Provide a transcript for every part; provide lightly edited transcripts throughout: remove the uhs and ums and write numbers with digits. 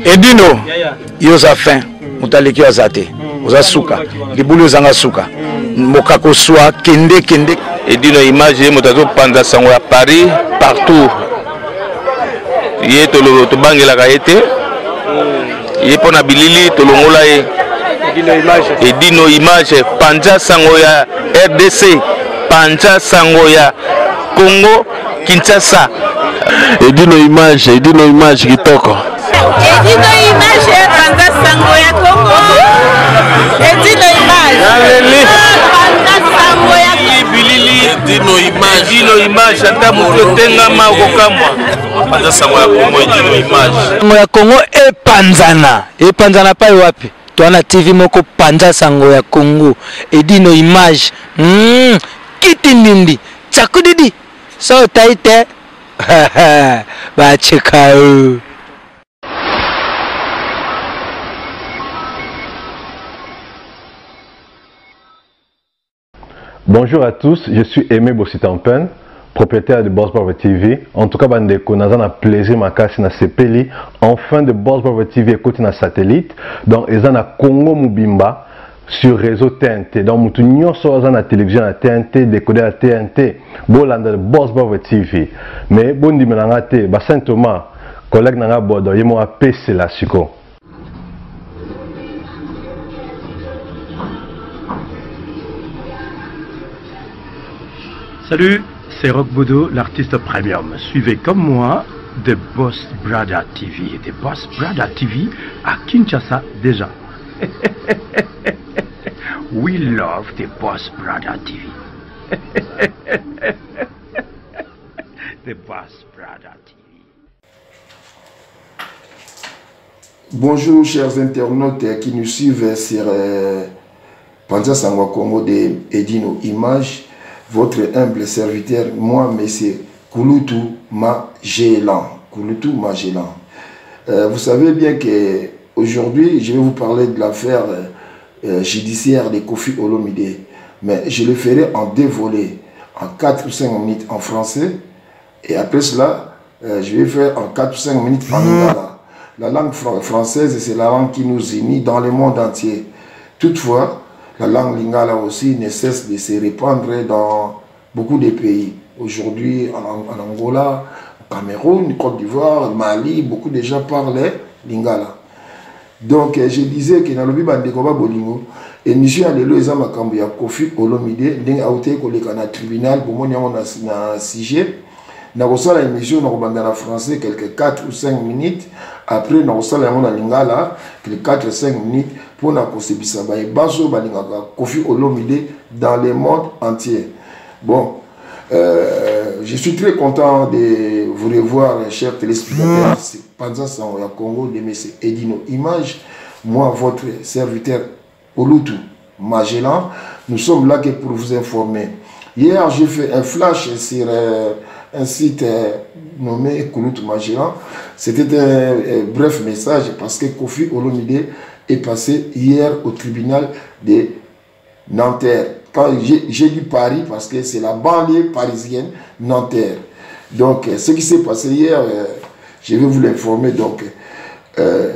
Edino, yoza fin, mutaleki azate, oza suka, libulu zanga suka, mokako swa, kende. Edino image, motazo panda sango ya Paris, partout. Yé tolo to bangela kaete, yé pona bilili tolongola ye. Edino image, panja sango ya RDC, panja sango ya Congo, Kinshasa. Edino image kitoko. Edino image panja sango ya Congo. Edino image. Panja sango ya bilili. Edino image ata muto tenga makokamwa. Panja sango ya Congo, Edino image. Sango ya Congo epanzana pa wapi? Tuana TV moko panja sango ya Congo. Edino image. Kitindindi. Chakudidi. So taite. Bachekao. Bonjour à tous, je suis Aimé Bossitampen, propriétaire de Boss Brother TV. En tout cas, bandeko, nous avons plaisir makasi na sepeli. Enfin de Boss Brother TV écoute na satellite. Donc, ils ont na Congo Mubimba sur réseau TNT. Donc, mutu nyonso aza na télévision na TNT, décoder à TNT. Bolanda de Boss Brother TV. Mais bon di menanga te, ba Saint Thomas, collègue nanga bodo, yemo a PC la siko. Salut, c'est Rock Bodo, l'artiste premium. Suivez comme moi The Boss Brother TV. The Boss Brother TV à Kinshasa déjà. We love The Boss Brother TV. The Boss Brother TV. Bonjour chers internautes qui nous suivent sur Panza Sangwa Congo de Edino Image. Votre humble serviteur, moi, monsieur Kouloutou Magellan. Kouloutou Magellan. Vous savez bien que aujourd'hui, je vais vous parler de l'affaire judiciaire de Koffi Olomide. Mais je le ferai en deux volets, en 4 ou 5 minutes en français. Et après cela, je vais faire en 4 ou 5 minutes en lingala. La langue française, c'est la langue qui nous unit dans le monde entier. Toutefois, la langue lingala aussi ne cesse de se répandre dans beaucoup de pays. Aujourd'hui, en Angola, au Cameroun, Côte d'Ivoire, Mali, beaucoup de gens parlent lingala. Donc, je disais que dans le Bibandekoba Bolingo, et monsieur Alelo Ezama Kambuya Koffi Olomide, d'un autre collègue dans le tribunal, pour moi, on a un sujet. Nous avons la émission en français quelques 4 ou 5 minutes. Après, nous avons la lingala quelques 4 ou 5 minutes pour nous concevoir Koffi Olomide dans le monde entier. Bon, je suis très content de vous revoir, chers téléspectateurs. C'est Panza Sango ya Congo de M. Edino Image. Moi, votre serviteur Kouloutou Magellan. Nous sommes là que pour vous informer. Hier, j'ai fait un flash sur un site nommé Kouloutou Magellan. C'était un bref message parce que Koffi Olomide est passé hier au tribunal de Nanterre. Quand j'ai dit Paris parce que c'est la banlieue parisienne Nanterre. Donc ce qui s'est passé hier, je vais vous l'informer. Donc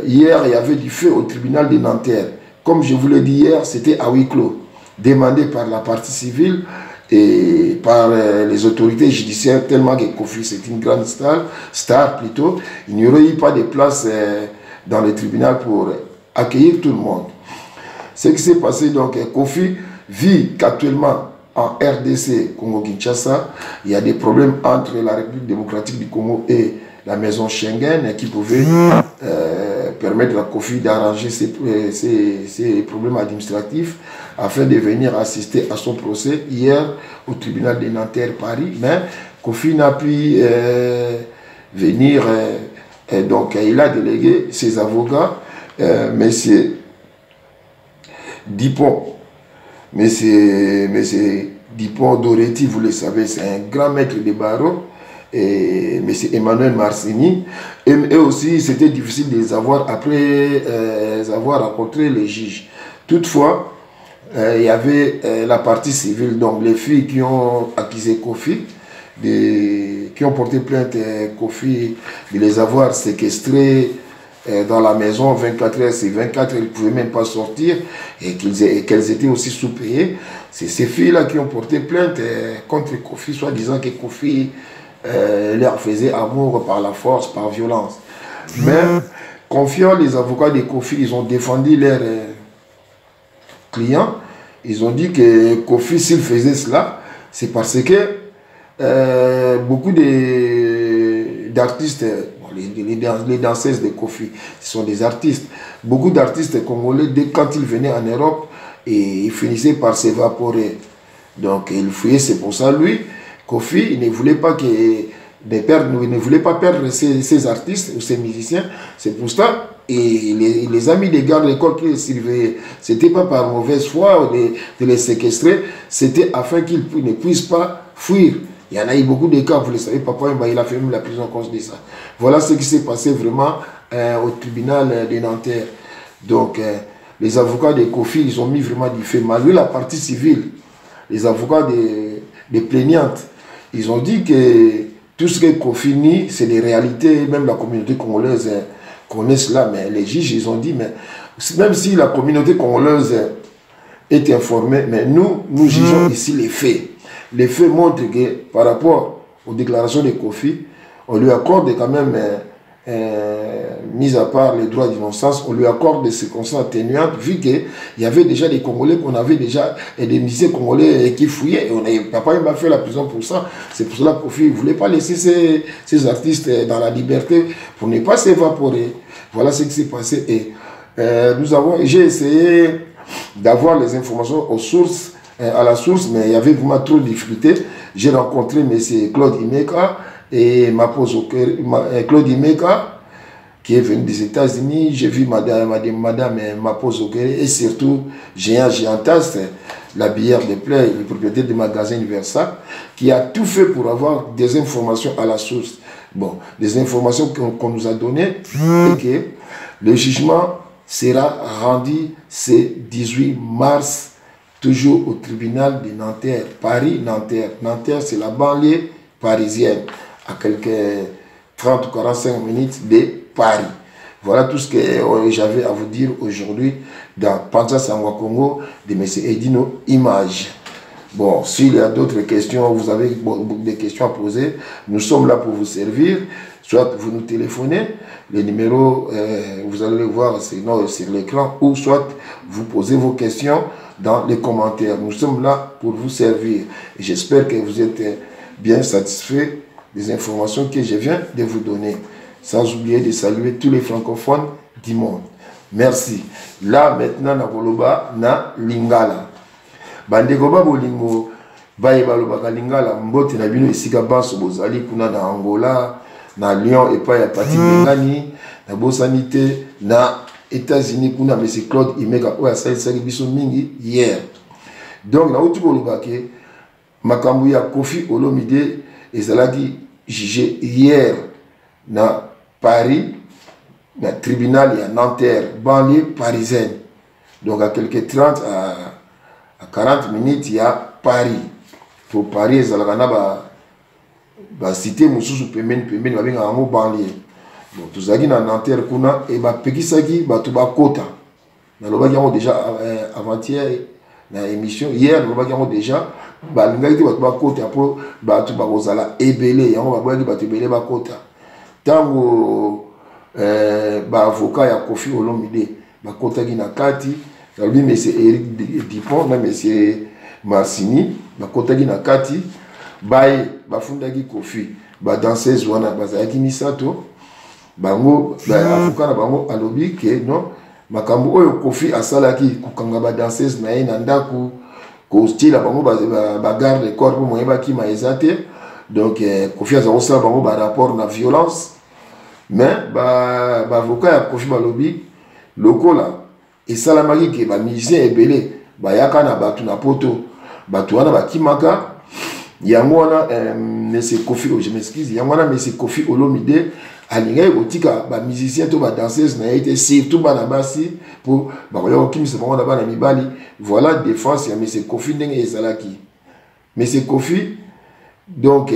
hier il y avait du feu au tribunal de Nanterre. Comme je vous l'ai dit hier, c'était à huis clos, demandé par la partie civile et par les autorités judiciaires, tellement que Koffi c'est une grande star plutôt. Il n'y aurait eu pas de place dans le tribunal pour accueillir tout le monde. Ce qui s'est passé, donc, Koffi vit qu'actuellement en RDC, Congo-Kinshasa, il y a des problèmes entre la République démocratique du Congo et la maison Schengen qui pouvaient permettre à Koffi d'arranger ses problèmes administratifs afin de venir assister à son procès hier au tribunal de Nanterre Paris. Mais Koffi n'a pu venir, donc il a délégué ses avocats, monsieur Dupont. Monsieur Dupont Doretti, vous le savez, c'est un grand maître de barreau. Et M. Emmanuel Marcini. Et eux aussi, c'était difficile de les avoir après avoir rencontré les juges. Toutefois, il y avait la partie civile, donc les filles qui ont accusé Koffi, qui ont porté plainte Koffi de les avoir séquestrés dans la maison 24 heures sur 24, elles ne pouvaient même pas sortir et qu'elles étaient aussi sous-payées. C'est ces filles-là qui ont porté plainte contre Kofi, soit disant que Kofi leur faisait amour par la force, par violence. Mais confiant, les avocats de Kofi, ils ont défendu leurs clients. Ils ont dit que Kofi, s'il faisait cela, c'est parce que beaucoup d'artistes, les danseuses de Kofi, ce sont des artistes. Beaucoup d'artistes congolais, quand ils venaient en Europe, ils finissaient par s'évaporer. Donc il fuyait, c'est pour ça, lui, Kofi, il ne voulait pas perdre ses artistes ou ses musiciens. C'est pour ça, et les amis des gardes de l'école qui les surveillaient, ce n'était pas par mauvaise foi de les séquestrer, c'était afin qu'ils ne puissent pas fuir. Il y en a eu beaucoup de cas, vous le savez, papa il a fait même la prison à cause de ça. Voilà ce qui s'est passé vraiment au tribunal de Nanterre. Donc, les avocats de Kofi, ils ont mis vraiment du fait. Malgré la partie civile, les avocats des plaignantes, ils ont dit que tout ce que Kofi nie, c'est des réalités, même la communauté congolaise connaît cela. Mais les juges, ils ont dit, mais même si la communauté congolaise est informée, mais nous jugeons ici les faits. Les faits montrent que par rapport aux déclarations de Kofi, on lui accorde quand même, mis à part les droits d'innocence, on lui accorde des circonstances atténuantes, vu qu'il y avait déjà des Congolais qu'on avait déjà, et des musiciens congolais qui fouillaient, et papa m'a fait la prison pour ça. C'est pour cela que Kofi ne voulait pas laisser ces artistes dans la liberté pour ne pas s'évaporer. Voilà ce qui s'est passé. Et j'ai essayé d'avoir les informations aux sources, à la source, mais il y avait vraiment trop de difficultés. J'ai rencontré M. Claude Imeka et Claude Imeka qui est venu des États-Unis. J'ai vu madame Mapoz Okere et surtout Géantas, la bière de Play, le propriétaire du magasin Universal, qui a tout fait pour avoir des informations à la source. Bon, des informations qu'on nous a données et que le jugement sera rendu ce 18 mars toujours au tribunal de Nanterre, Paris-Nanterre. Nanterre, c'est la banlieue parisienne, à quelques 30 ou 45 minutes de Paris. Voilà tout ce que j'avais à vous dire aujourd'hui dans Panza Sangwa Congo de M. Edino Image. Bon, s'il y a d'autres questions, vous avez des questions à poser, nous sommes là pour vous servir. Soit vous nous téléphonez, les numéros, vous allez les voir sur l'écran, ou soit vous posez vos questions dans les commentaires. Nous sommes là pour vous servir. Et j'espère que vous êtes bien satisfait des informations que je viens de vous donner. Sans oublier de saluer tous les francophones du monde. Merci. Là, maintenant, na Boloba, na Lingala. Bandegoba Bolingo, Baye Baloba Lingala, Mbote na Bino Esika Banso Bozali, kuna na Angola, na Lyon et pas ya Pati Bengani, na Bosanité, na États-Unis, kuna M. Claude Imeka, oya Sali Biso Mingi, hier. Donc, na Outu Boloba ke, Makambu ya Kofi Olomide, ezalaki jugé hier na Paris, na tribunal ya Nanterre, banlieue parisienne. Donc, à quelques 30 à 40 minutes, il y a Paris. Pour Paris, ezalaka ba cité mususu pembeni babenga yango banlieue. Bon, tozalaki na Nanterre kuna et bapekisaki bato bakota. Nalobaki yango déjà avant-hier na émission, hier nalobaki yango déjà balingaki te bato bakota po bato bakozala ebele, yango baboyaki bato ebele bakota. Tango avocat ya Kofi Olomide bakotaki na kati, nalobi M. Eric Dupont na M. Marsini bakotaki na kati, baye bafundaki Kofi badanseuse wana bazalaki misato, bango avocat na bango alobi ke non makambo oyo Kofi asalaki kokanga badanseuse na ye na ndako kostila bango bagarde corps po moyebaki ma eza te. Donc Kofi azala kosala bango barapport na violence, mais avocat ya Kofi balobi lokola esalamaki ke bamusicien ebele bayaka na bato na poto, bato wana bakimaka yango wana M. Kofi, je m'excuse, yango wana M. Kofi Olomide alingaki kotika bamusicien to badanseuse na ye te, surtout bana basi po bakoya kokimisa bango na bana mibali. Voilà défense ya M. Kofi ndenge ezalaki. M. Kofi, donc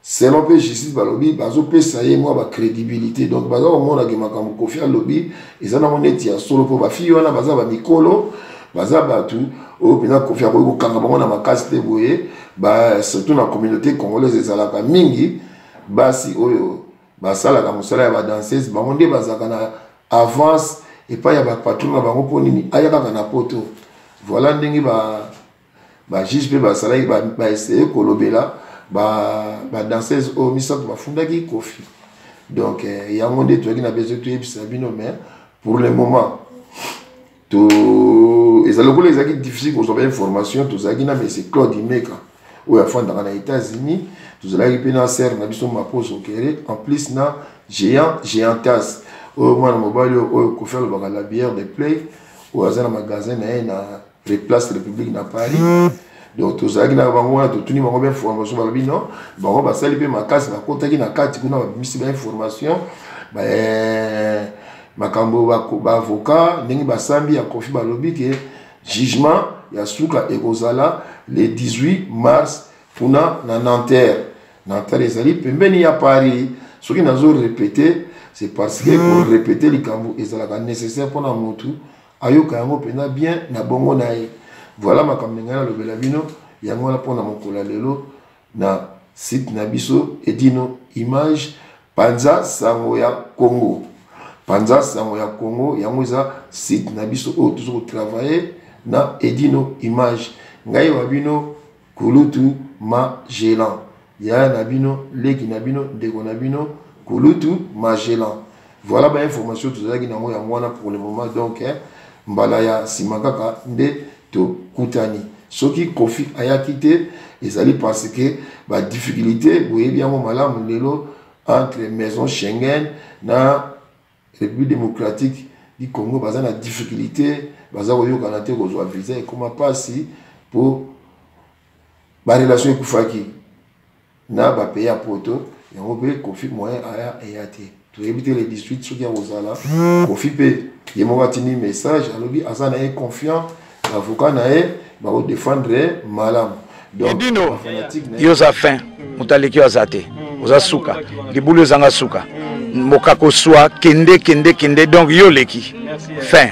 selon pe justice balobi bazo pesa ye moi ba crédibilité donc baza au monde akema comme Kofi alobi ezana moneti ya solo po ba fille wana baza ba mikolo baza batu o pena Kofi akoyo kanga bango na makasi te boye ba surtout na communauté congolaise ezalaka mingi basi oyo basalaka mosala ya ba danseuse bango nde bazaka na avance et pas ya ba patron na bango po nini ayaka na poto voilà ndenge ba juge pe basala ba essayer kolobela ba danseuse au misato bafundaki Kofi donc yango nde toyaki na besoin toyebisa bino mais pour le moment to ezali lokola ezalaki difficile kozwa information tozalaki na mais c'est Claude Imeka oyo afandaka na États-Unis tozalaki mpe na sere na biso Maposo Okere en plus na géantas oyo mwana mobali oyo Kofi alobaka la bière de play oyo aza na magasin na ye na Place République na Paris donc tozalaki na bango wana totuni bango ba information balobi non bango basali mpe makasi bakotaki na kati kuna babimisi ba information makambo baavocat ndenge basambi ya Kofi balobi ke jugement ya suka ekozala le 18 mars kuna na Nanterre ezali pembeni ya Paris soki nazo répéter c'est parce que pour répéter likambo ezalaka nécessaire mpona motu ayoka yango pena bien na bongo na ye voilà makambo ngana lobela bino yango wana mpona mokolo lelo na site na biso Edino Image Panza Sango ya Congo yango eza site na biso oyo tozoko travailler na Edino Image ngai wa bino Kulutu Magellan ya na bino leki na bino ndeko na bino Kulutu Magellan voilà ba information tozalaki nango yango wana pour le moment donc mbala ya simakaka nde to kutani soki Kofi ayaki te ezali parce que ba difficulté boyebi yango malamu lelo entre maison Schengen na République démocratique du Congo baza na difficulté baza koyoka na te kozwa visa ekoma pasi pour ba relation ekufaki na ba pays ya poto yango pe Kofi moyen aya eyate to éviter les 18 soki ya kozala Kofi pe yemoko atini message alobi aza na ye confiant avocat na ye bako défendre malamu donc yo za fin mutaleki aza te oza suka libulu ezanga suka mokako swa kende donc yo leki fin